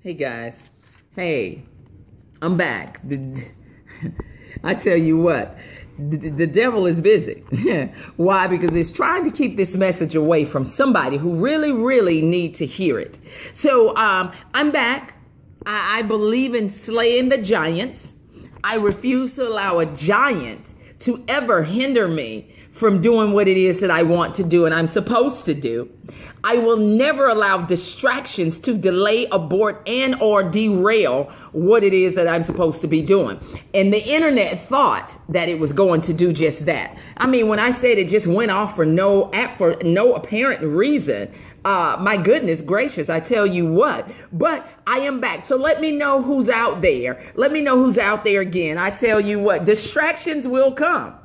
Hey guys, hey, I'm back. I tell you what, the devil is busy. Why? Because he's trying to keep this message away from somebody who really need to hear it. So I'm back. I believe in slaying the giants. I refuse to allow a giant to ever hinder me from doing what it is that I want to do and I'm supposed to do. I will never allow distractions to delay, abort, and or derail what it is that I'm supposed to be doing. And the internet thought that it was going to do just that. I mean, when I said it just went off for no apparent reason, my goodness gracious, I tell you what. But I am back. So let me know who's out there. Let me know who's out there again. I tell you what, distractions will come.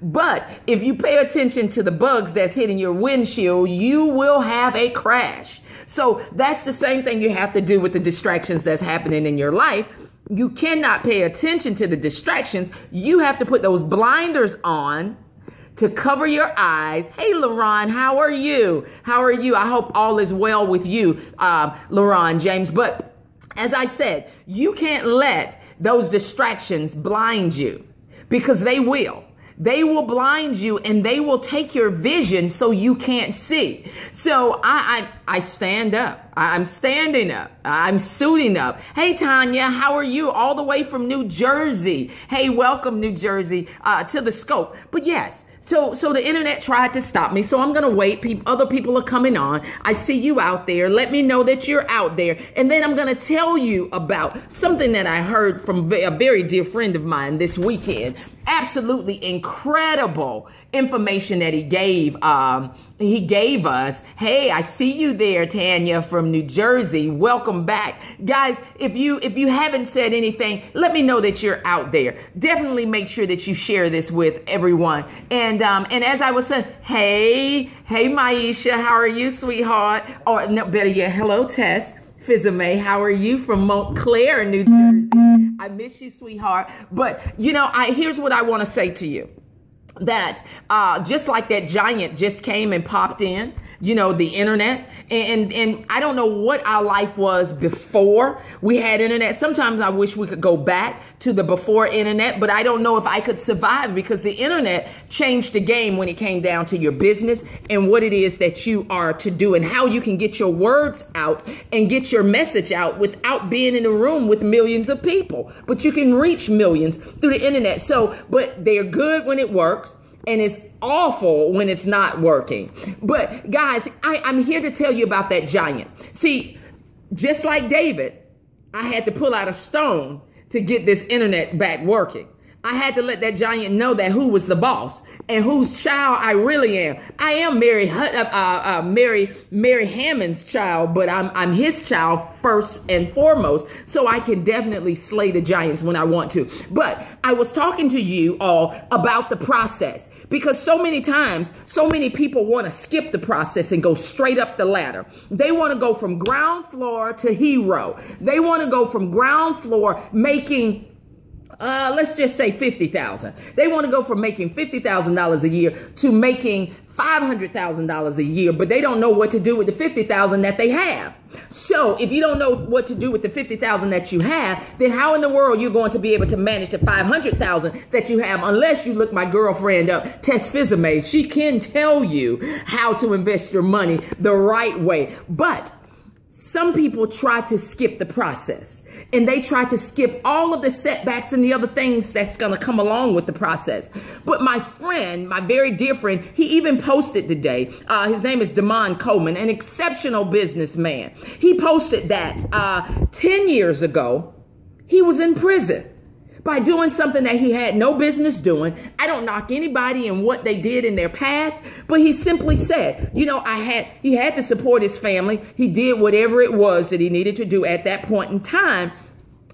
But if you pay attention to the bugs that's hitting your windshield, you will have a crash. So that's the same thing you have to do with the distractions that's happening in your life. You cannot pay attention to the distractions. You have to put those blinders on to cover your eyes. Hey, LaRon, how are you? How are you? I hope all is well with you, LaRon James. But as I said, you can't let those distractions blind you because they will. They will blind you and they will take your vision so you can't see. So I stand up. I'm standing up. I'm suiting up. Hey, Tanya, how are you? All the way from New Jersey. Hey, welcome, New Jersey, to the scope. But yes. So the internet tried to stop me. So I'm going to wait. Other people are coming on. I see you out there. Let me know that you're out there. And then I'm going to tell you about something that I heard from a very dear friend of mine this weekend. Absolutely incredible information that he gave us. Hey, I see you there, Tanya from New Jersey. Welcome back. Guys, if you haven't said anything, let me know that you're out there. Definitely make sure that you share this with everyone. And as I was saying, hey, Maisha, how are you, sweetheart? Or no, better yet, hello, Tess. Fizame, how are you from Montclair, New Jersey? I miss you, sweetheart. But, here's what I want to say to you. That just like that giant just came and popped in, the internet. And I don't know what our life was before we had internet. Sometimes I wish we could go back to the before internet, but I don't know if I could survive because the internet changed the game when it came down to your business and what it is that you are to do and how you can get your words out and get your message out without being in a room with millions of people. But you can reach millions through the internet. But they're good when it works. And it's awful when it's not working. But guys, I'm here to tell you about that giant. See, just like David, I had to pull out a stone to get this internet back working. I had to let that giant know that who was the boss and whose child I really am. I am Mary Hammond's child, but I'm his child first and foremost. So I can definitely slay the giants when I want to. But I was talking to you all about the process because so many times, so many people want to skip the process and go straight up the ladder. They want to go from ground floor to hero. They want to go from ground floor making let's just say 50,000. They want to go from making $50,000 a year to making $500,000 a year, but they don't know what to do with the 50,000 that they have. So if you don't know what to do with the 50,000 that you have, then how in the world you're going to be able to manage the 500,000 that you have unless you look my girlfriend up, Tess Fizame. She can tell you how to invest your money the right way. But some people try to skip the process and they try to skip all of the setbacks and the other things that's going to come along with the process. But my friend, my very dear friend, he even posted today. His name is Damon Coleman, an exceptional businessman. He posted that 10 years ago, he was in prison by doing something that he had no business doing. I don't knock anybody and what they did in their past, but he simply said, he had to support his family. He did whatever it was that he needed to do at that point in time.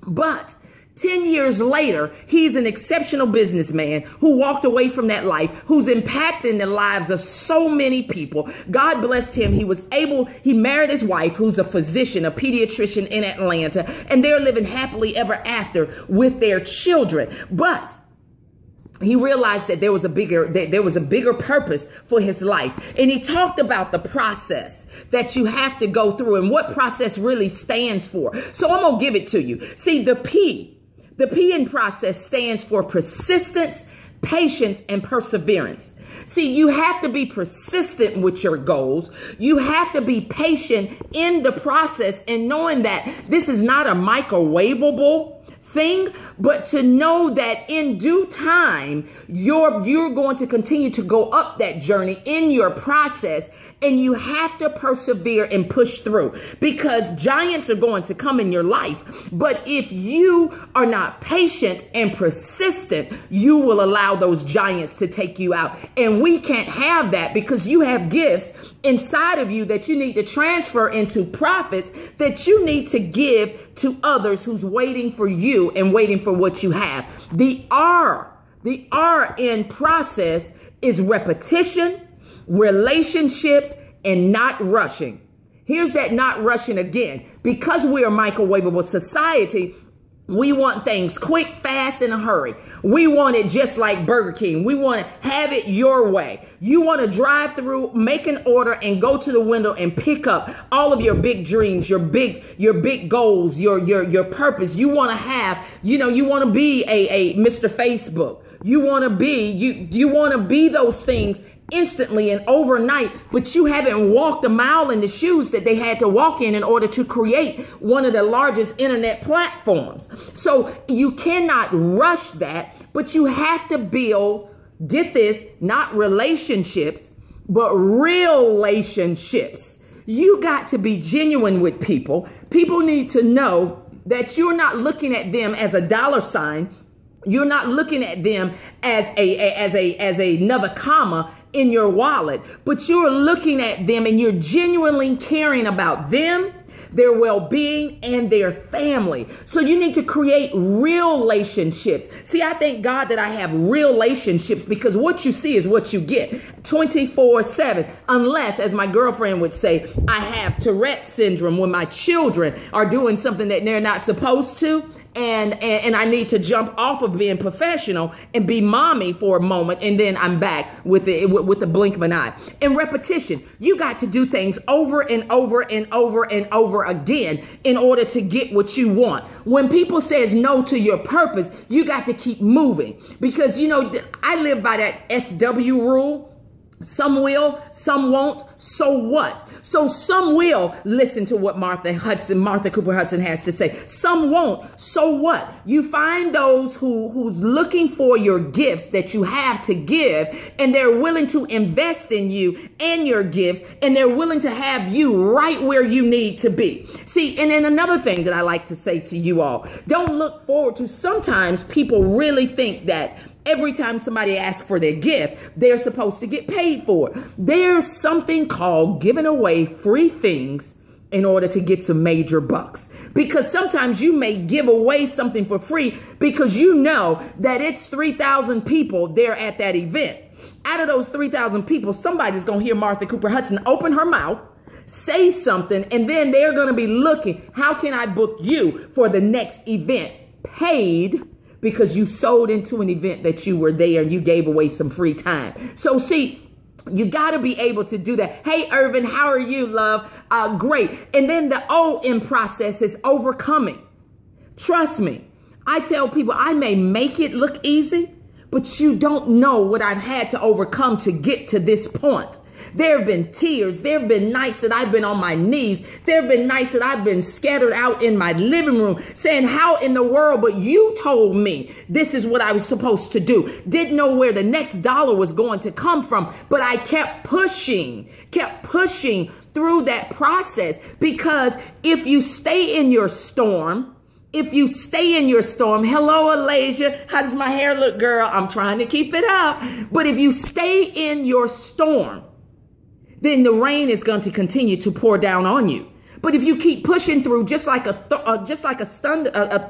But 10 years later, he's an exceptional businessman who walked away from that life, who's impacting the lives of so many people. God blessed him. He married his wife, who's a physician, a pediatrician in Atlanta, and they're living happily ever after with their children. But he realized that there was a bigger purpose for his life. And he talked about the process that you have to go through and what process really stands for. So I'm going to give it to you. See, the P in process stands for persistence, patience, and perseverance. See, you have to be persistent with your goals. You have to be patient in the process and knowing that this is not a microwavable thing, but to know that in due time, you're going to continue to go up that journey in your process, and you have to persevere and push through because giants are going to come in your life. But if you are not patient and persistent, you will allow those giants to take you out. And we can't have that because you have gifts inside of you that you need to transfer into profits that you need to give to others who's waiting for you and waiting for what you have. The R in process is repetition, relationships, and not rushing. Here's that not rushing again. Because we are a microwavable society, we want things quick, fast, in a hurry. We want it just like Burger King. We want to have it your way. You want to drive through, make an order, and go to the window and pick up all of your big dreams, your big goals, your purpose. You want to have, you want to be a Mr. Facebook. You want to be those things instantly and overnight, but you haven't walked a mile in the shoes that they had to walk in order to create one of the largest internet platforms. So you cannot rush that, but you have to build, get this, not relationships, but real relationships. You got to be genuine with people. People need to know that you're not looking at them as a dollar sign. You're not looking at them as another comma in your wallet, but you're looking at them and you're genuinely caring about them, their well-being, and their family. So you need to create real relationships. See, I thank God that I have real relationships because what you see is what you get 24/7, unless, as my girlfriend would say, I have Tourette syndrome when my children are doing something that they're not supposed to. And I need to jump off of being professional and be mommy for a moment. And then I'm back with the blink of an eye. And repetition, you got to do things over and over and over and over again in order to get what you want. When people says no to your purpose, you got to keep moving because, I live by that SW rule. Some will, some won't. So what? So some will listen to what Martha Cooper Hudson has to say. Some won't. So what? You find those who's looking for your gifts that you have to give, and they're willing to invest in you and your gifts, and they're willing to have you right where you need to be. See, and then another thing that I like to say to you all, don't look forward to, sometimes people really think that every time somebody asks for their gift, they're supposed to get paid for it. There's something called giving away free things in order to get some major bucks. Because sometimes you may give away something for free because you know that it's 3,000 people there at that event. Out of those 3,000 people, somebody's going to hear Martha Cooper Hudson open her mouth, say something, and then they're going to be looking, how can I book you for the next event? Paid because you sold into an event that you were there and you gave away some free time. So see, you got to be able to do that. Hey, Irvin, how are you, love? Great. And then the O in process is overcoming. Trust me. I tell people I may make it look easy, but you don't know what I've had to overcome to get to this point. There have been tears. There have been nights that I've been on my knees. There have been nights that I've been scattered out in my living room saying, how in the world? But you told me this is what I was supposed to do. Didn't know where the next dollar was going to come from. But I kept pushing through that process, because if you stay in your storm, hello, Alasia, how does my hair look, girl? I'm trying to keep it up. But if you stay in your storm, then the rain is going to continue to pour down on you. But if you keep pushing through, just like a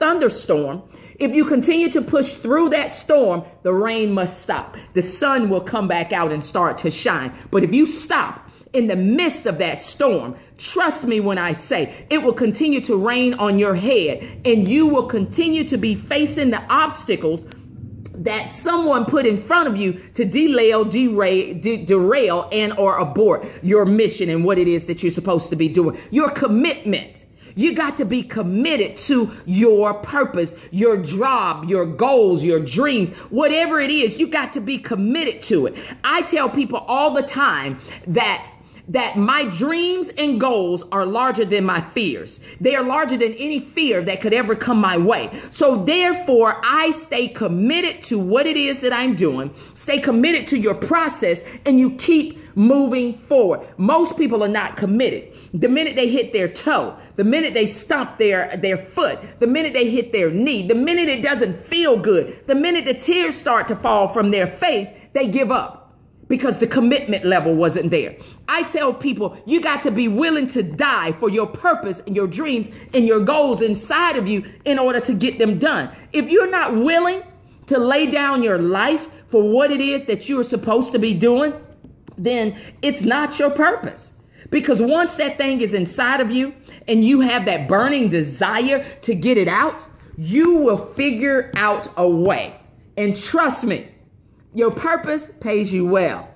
thunderstorm, if you continue to push through that storm, the rain must stop. The sun will come back out and start to shine. But if you stop in the midst of that storm, trust me when I say it will continue to rain on your head, and you will continue to be facing the obstacles that someone put in front of you to derail and or abort your mission and what it is that you're supposed to be doing. Your commitment. You got to be committed to your purpose, your job, your goals, your dreams, whatever it is, you got to be committed to it. I tell people all the time that my dreams and goals are larger than my fears. They are larger than any fear that could ever come my way. So therefore, I stay committed to what it is that I'm doing, stay committed to your process, and you keep moving forward. Most people are not committed. The minute they hit their toe, the minute they stomp their foot, the minute they hit their knee, the minute it doesn't feel good, the minute the tears start to fall from their face, they give up because the commitment level wasn't there. I tell people, you got to be willing to die for your purpose and your dreams and your goals inside of you in order to get them done. If you're not willing to lay down your life for what it is that you're supposed to be doing, then it's not your purpose. Because once that thing is inside of you and you have that burning desire to get it out, you will figure out a way. And trust me, your purpose pays you well.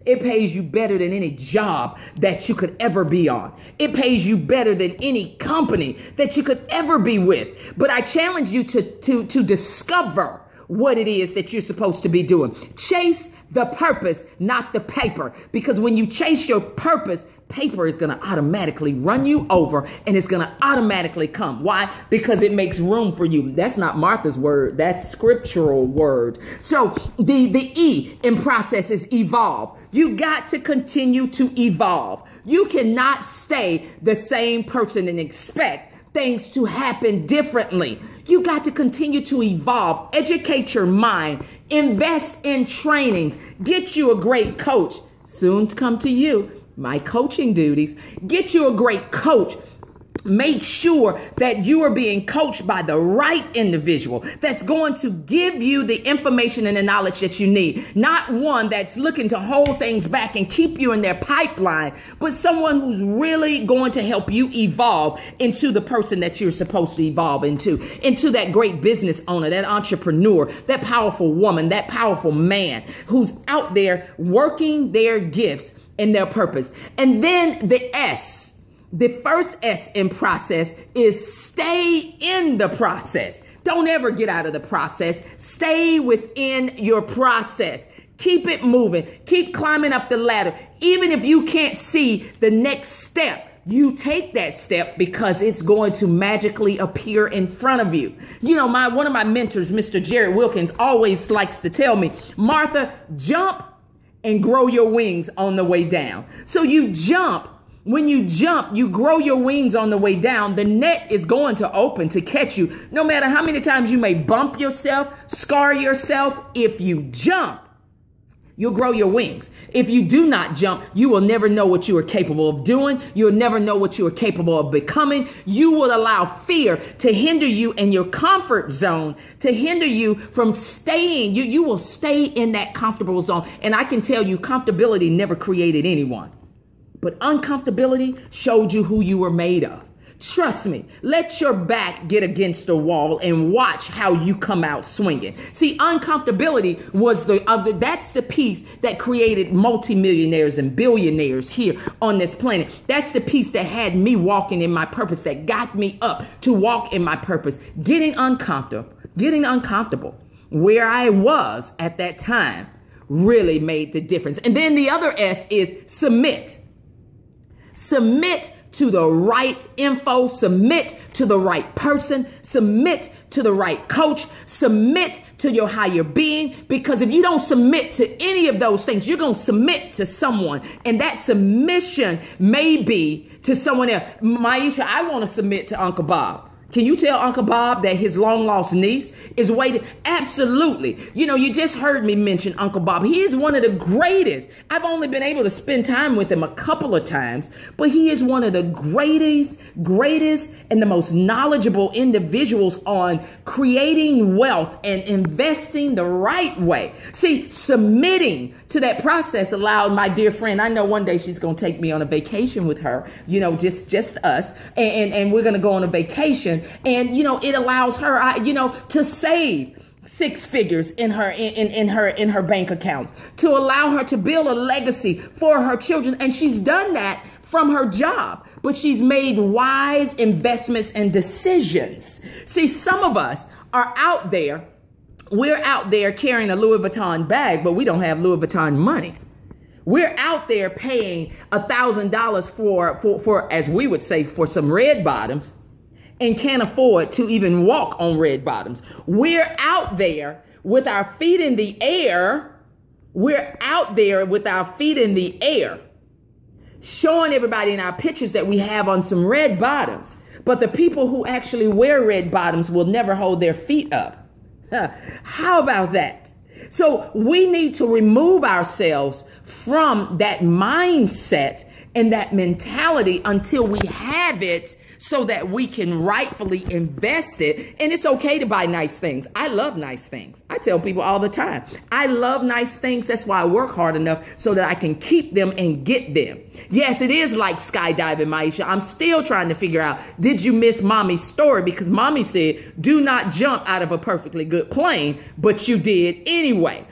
It pays you better than any job that you could ever be on. It pays you better than any company that you could ever be with. But I challenge you to discover what it is that you're supposed to be doing. Chase the purpose, not the paper. Because when you chase your purpose, paper is going to automatically run you over and it's going to automatically come. Why? Because it makes room for you. That's not Martha's word. That's scriptural word. So the E in process is evolve. You got to continue to evolve. You cannot stay the same person and expect things to happen differently. You got to continue to evolve, educate your mind, invest in trainings, get you a great coach. Soon to come to you. My coaching duties. Get you a great coach. Make sure that you are being coached by the right individual that's going to give you the information and the knowledge that you need. Not one that's looking to hold things back and keep you in their pipeline, but someone who's really going to help you evolve into the person that you're supposed to evolve into that great business owner, that entrepreneur, that powerful woman, that powerful man who's out there working their gifts and their purpose. And then the S, the first S in process is stay in the process. Don't ever get out of the process. Stay within your process. Keep it moving. Keep climbing up the ladder. Even if you can't see the next step, you take that step because it's going to magically appear in front of you. You know, one of my mentors, Mr. Jared Wilkins, always likes to tell me, Martha, jump and grow your wings on the way down. So you jump. When you jump, you grow your wings on the way down. The net is going to open to catch you. No matter how many times you may bump yourself, scar yourself, if you jump, you'll grow your wings. If you do not jump, you will never know what you are capable of doing. You'll never know what you are capable of becoming. You will allow fear to hinder you in your comfort zone, to hinder you from staying. You will stay in that comfortable zone. And I can tell you, comfortability never created anyone. But uncomfortability showed you who you were made of. Trust me, let your back get against the wall and watch how you come out swinging. See, uncomfortability was that's the piece that created multimillionaires and billionaires here on this planet. That's the piece that had me walking in my purpose, that got me up to walk in my purpose. Getting uncomfortable where I was at that time really made the difference. And then the other S is submit. Submit to the right info, submit to the right person, submit to the right coach, submit to your higher being. Because if you don't submit to any of those things, you're going to submit to someone. And that submission may be to someone else. Maisha, I want to submit to Uncle Bob. Can you tell Uncle Bob that his long lost niece is waiting? Absolutely. You know, you just heard me mention Uncle Bob. He is one of the greatest. I've only been able to spend time with him a couple of times, but he is one of the greatest, and the most knowledgeable individuals on creating wealth and investing the right way. See, submitting to that process allowed my dear friend, I know one day she's going to take me on a vacation with her, you know, just us, and we're going to go on a vacation. And, you know, it allows her, to save six figures in her bank accounts, to allow her to build a legacy for her children. And she's done that from her job, but she's made wise investments and decisions. See, some of us are out there. We're out there carrying a Louis Vuitton bag, but we don't have Louis Vuitton money. We're out there paying $1,000 for, as we would say, for some red bottoms, and can't afford to even walk on red bottoms. We're out there with our feet in the air. We're out there with our feet in the air, showing everybody in our pictures that we have on some red bottoms. But the people who actually wear red bottoms will never hold their feet up. How about that? So we need to remove ourselves from that mindset and that mentality until we have it, so that we can rightfully invest it. And it's okay to buy nice things. I love nice things. I tell people all the time, I love nice things. That's why I work hard enough so that I can keep them and get them. Yes, it is like skydiving, Maisha. I'm still trying to figure out, did you miss mommy's story? Because mommy said, do not jump out of a perfectly good plane, but you did anyway.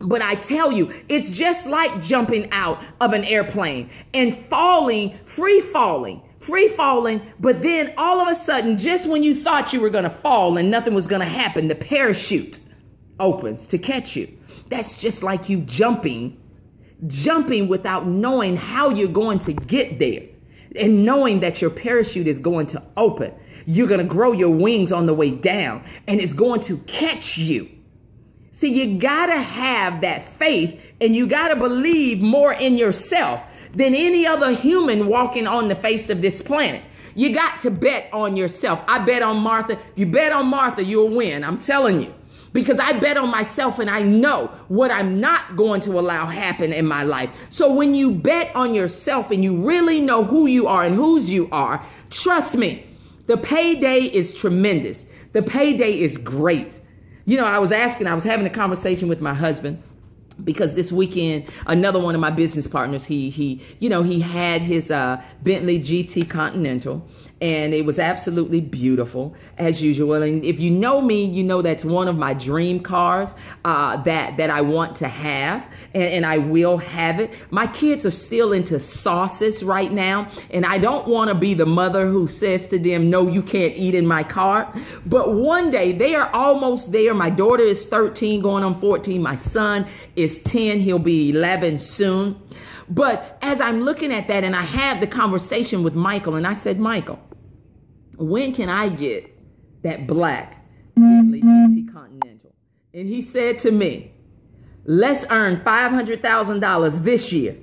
But I tell you, it's just like jumping out of an airplane and falling, free falling, but then all of a sudden, just when you thought you were going to fall and nothing was going to happen, the parachute opens to catch you. That's just like you jumping without knowing how you're going to get there, and knowing that your parachute is going to open. You're going to grow your wings on the way down, and it's going to catch you. See, you got to have that faith, and you got to believe more in yourself than any other human walking on the face of this planet. You got to bet on yourself. I bet on Martha. If you bet on Martha, you'll win. I'm telling you. Because I bet on myself, and I know what I'm not going to allow happen in my life. So when you bet on yourself and you really know who you are and whose you are, trust me, the payday is tremendous. The payday is great. You know, I was having a conversation with my husband, because this weekend, another one of my business partners, he had his Bentley GT Continental, and it was absolutely beautiful as usual. And if you know me, you know that's one of my dream cars that I want to have, and I will have it. My kids are still into sauces right now, and I don't want to be the mother who says to them, no, you can't eat in my car. But one day, they are almost there. My daughter is 13 going on 14. My son is 10. He'll be 11 soon. But as I'm looking at that, and I had the conversation with Michael, and I said, Michael, when can I get that black Bentley GT Continental? And he said to me, let's earn $500,000 this year,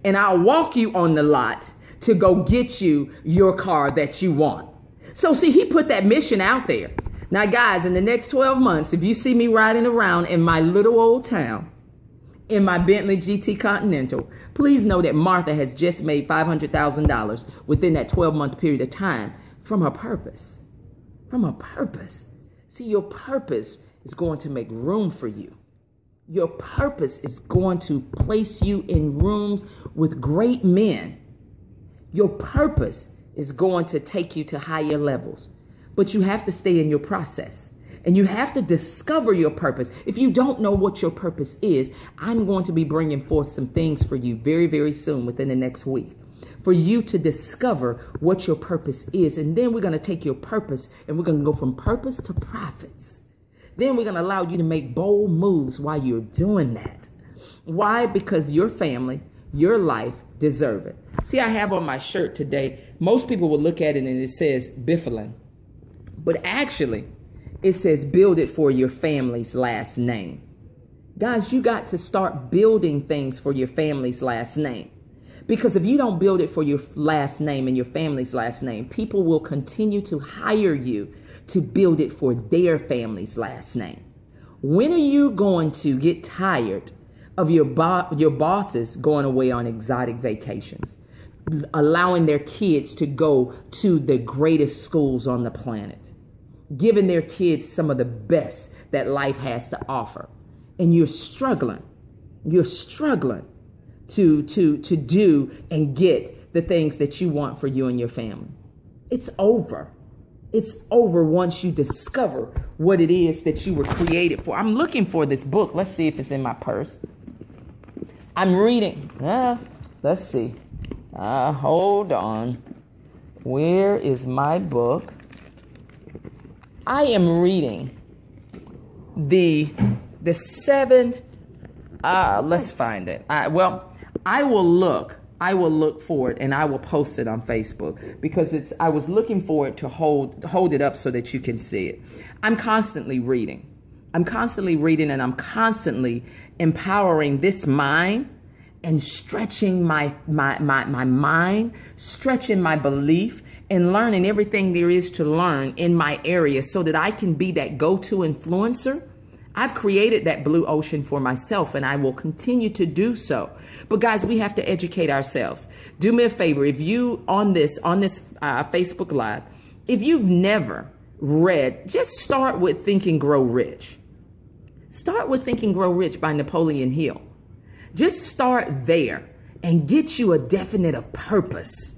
and I'll walk you on the lot to go get you your car that you want. So see, he put that mission out there. Now, guys, in the next 12 months, if you see me riding around in my little old town, in my Bentley GT Continental, please know that Martha has just made $500,000 within that 12-month period of time from her purpose. From her purpose. See, your purpose is going to make room for you. Your purpose is going to place you in rooms with great men. Your purpose is going to take you to higher levels. But you have to stay in your process. And you have to discover your purpose. If you don't know what your purpose is, I'm going to be bringing forth some things for you very, very soon, within the next week, for you to discover what your purpose is. And then we're going to take your purpose and we're going to go from purpose to profits. Then we're going to allow you to make bold moves while you're doing that. Why? Because your family, your life deserve it. See, I have on my shirt today, most people will look at it and it says Bifflin. But actually, it says build it for your family's last name. Guys, you got to start building things for your family's last name. Because if you don't build it for your last name and your family's last name, people will continue to hire you to build it for their family's last name. When are you going to get tired of your bosses going away on exotic vacations, allowing their kids to go to the greatest schools on the planet, giving their kids some of the best that life has to offer, and you're struggling to do and get the things that you want for you and your family? It's over. It's over once you discover what it is that you were created for. I'm looking for this book. Let's see if it's in my purse. I'm reading. Let's see. Hold on. Where is my book? I am reading the 7. Let's find it. I will look for it and I will post it on Facebook because I was looking for it to hold it up so that you can see it. I'm constantly reading. And I'm constantly empowering this mind and stretching my mind, stretching my belief, and learning everything there is to learn in my area so that I can be that go-to influencer. I've created that blue ocean for myself, and I will continue to do so. But guys, we have to educate ourselves. Do me a favor. If you on this Facebook Live, if you've never read, just start with Think and Grow Rich. Start with Think and Grow Rich by Napoleon Hill. Just start there and get you a definite of purpose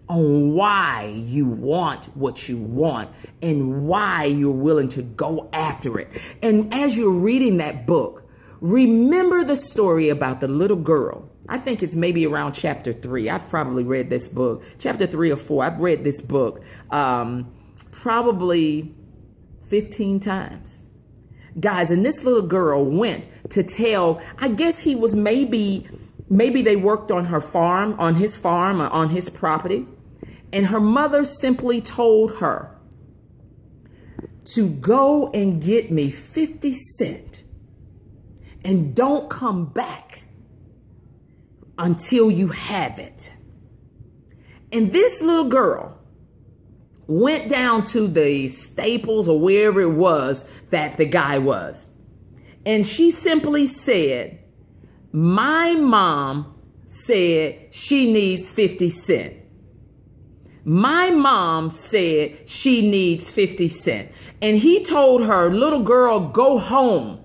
on why you want what you want and why you're willing to go after it. And as you're reading that book, remember the story about the little girl. I think it's maybe around chapter 3. I've probably read this book, chapter 3 or 4. I've read this book probably 15 times. Guys, and this little girl went to tell, I guess he was maybe they worked on her farm, on his farm, or on his property. And her mother simply told her to go and get me 50 cents and don't come back until you have it. And this little girl went down to the Staples or wherever it was that the guy was. And she simply said, my mom said she needs 50 cents. My mom said she needs 50 cents. And he told her, little girl, go home.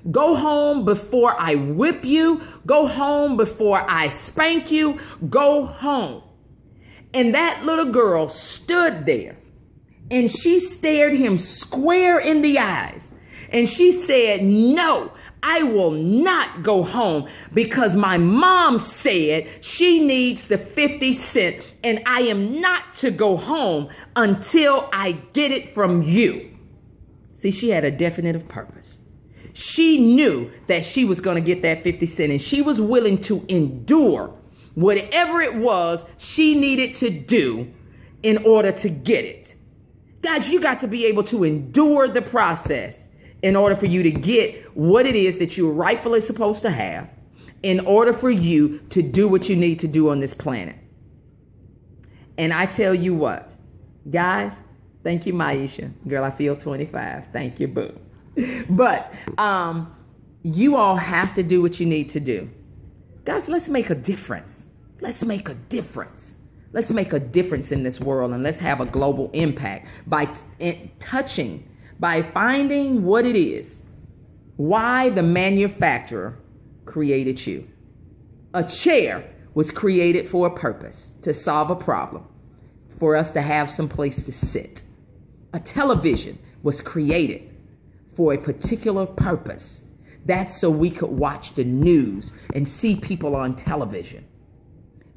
Go home before I whip you. Go home before I spank you. Go home. And that little girl stood there and she stared him square in the eyes. And she said, no, I will not go home because my mom said she needs the 50 cents and I am not to go home until I get it from you. See, she had a definite purpose. She knew that she was going to get that 50 cents and she was willing to endure whatever it was she needed to do in order to get it. Guys, you got to be able to endure the process in order for you to get what it is that you're rightfully supposed to have, in order for you to do what you need to do on this planet. And I tell you what, guys, thank you, Maisha. Girl, I feel 25. Thank you, boo. But you all have to do what you need to do. Guys, let's make a difference. Let's make a difference. Let's make a difference in this world, and let's have a global impact by finding what it is, why the manufacturer created you. A chair was created for a purpose, to solve a problem, for us to have some place to sit. A television was created for a particular purpose. That's so we could watch the news and see people on television.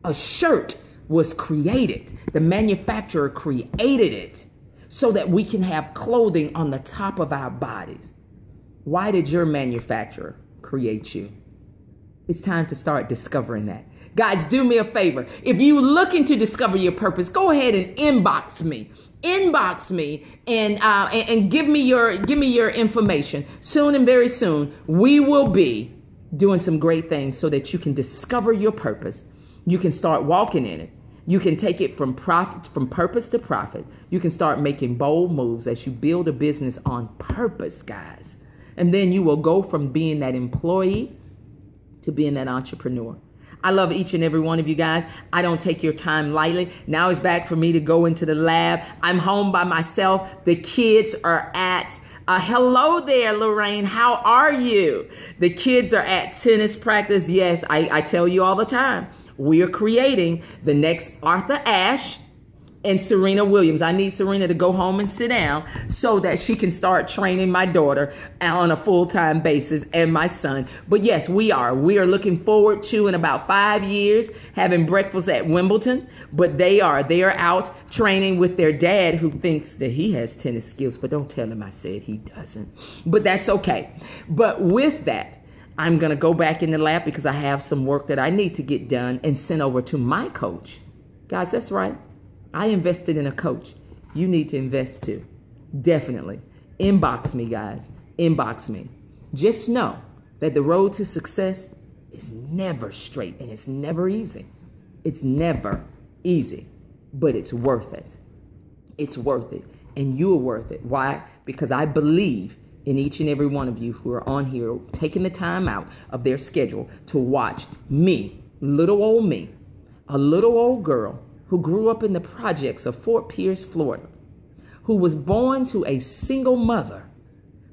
A shirt was created. The manufacturer created it so that we can have clothing on the top of our bodies. Why did your manufacturer create you? It's time to start discovering that. Guys, do me a favor. If you're looking to discover your purpose, go ahead and inbox me. Inbox me and give me your information. Soon and very soon, we will be doing some great things so that you can discover your purpose. You can start walking in it. You can take it from purpose to profit. You can start making bold moves as you build a business on purpose, guys. And then you will go from being that employee to being that entrepreneur. I love each and every one of you guys. I don't take your time lightly. Now it's back for me to go into the lab. I'm home by myself. The kids are at, hello there, Lorraine. How are you? The kids are at tennis practice. Yes, I tell you all the time. We are creating the next Arthur Ashe. and Serena Williams. I need Serena to go home and sit down so that she can start training my daughter on a full-time basis and my son. But yes, we are looking forward to, in about 5 years, having breakfast at Wimbledon. But they are out training with their dad, who thinks that he has tennis skills, but don't tell him I said he doesn't. But that's okay. But with that, I'm going to go back in the lab because I have some work that I need to get done and send over to my coach. Guys, that's right. I invested in a coach. You need to invest too. Definitely. Inbox me, guys. Inbox me. Just know that the road to success is never straight and it's never easy. It's never easy, but it's worth it. It's worth it. And you're worth it. Why? Because I believe in each and every one of you who are on here taking the time out of their schedule to watch me, little old me, a little old girl who grew up in the projects of Fort Pierce, Florida, who was born to a single mother,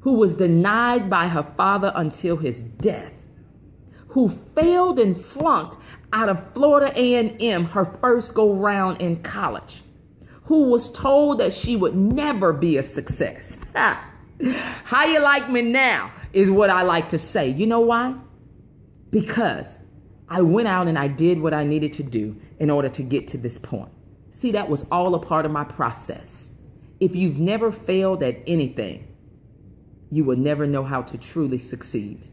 who was denied by her father until his death, who failed and flunked out of Florida A&M her first go round in college, who was told that she would never be a success. How you like me now is what I like to say. You know why? Because I went out and I did what I needed to do in order to get to this point. See, that was all a part of my process. If you've never failed at anything, you will never know how to truly succeed.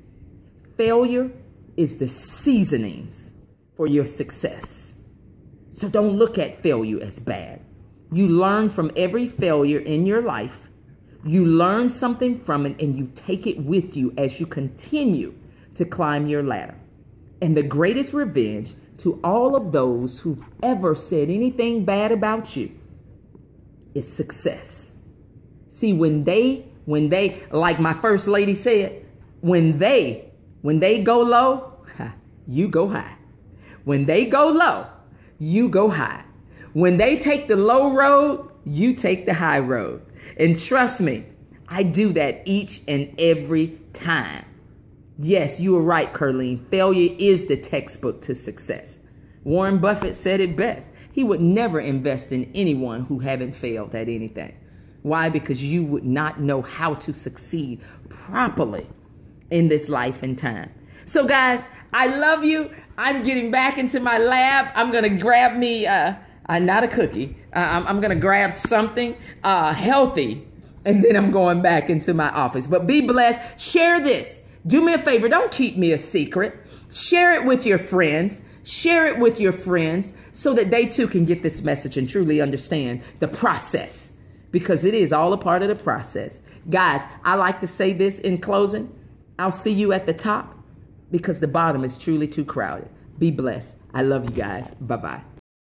Failure is the seasonings for your success. So don't look at failure as bad. You learn from every failure in your life. You learn something from it and you take it with you as you continue to climb your ladder. And the greatest revenge to all of those who've ever said anything bad about you is success. See, when they, like my first lady said, when they go low, you go high. When they go low, you go high. When they take the low road, you take the high road. And trust me, I do that each and every time. Yes, you were right, Curleen. Failure is the textbook to success. Warren Buffett said it best. He would never invest in anyone who haven't failed at anything. Why? Because you would not know how to succeed properly in this life and time. So guys, I love you. I'm getting back into my lab. I'm going to grab me, not a cookie. I'm going to grab something healthy, and then I'm going back into my office. But be blessed. Share this. Do me a favor. Don't keep me a secret. Share it with your friends. Share it with your friends so that they too can get this message and truly understand the process, because it is all a part of the process. Guys, I like to say this in closing. I'll see you at the top because the bottom is truly too crowded. Be blessed. I love you guys. Bye-bye.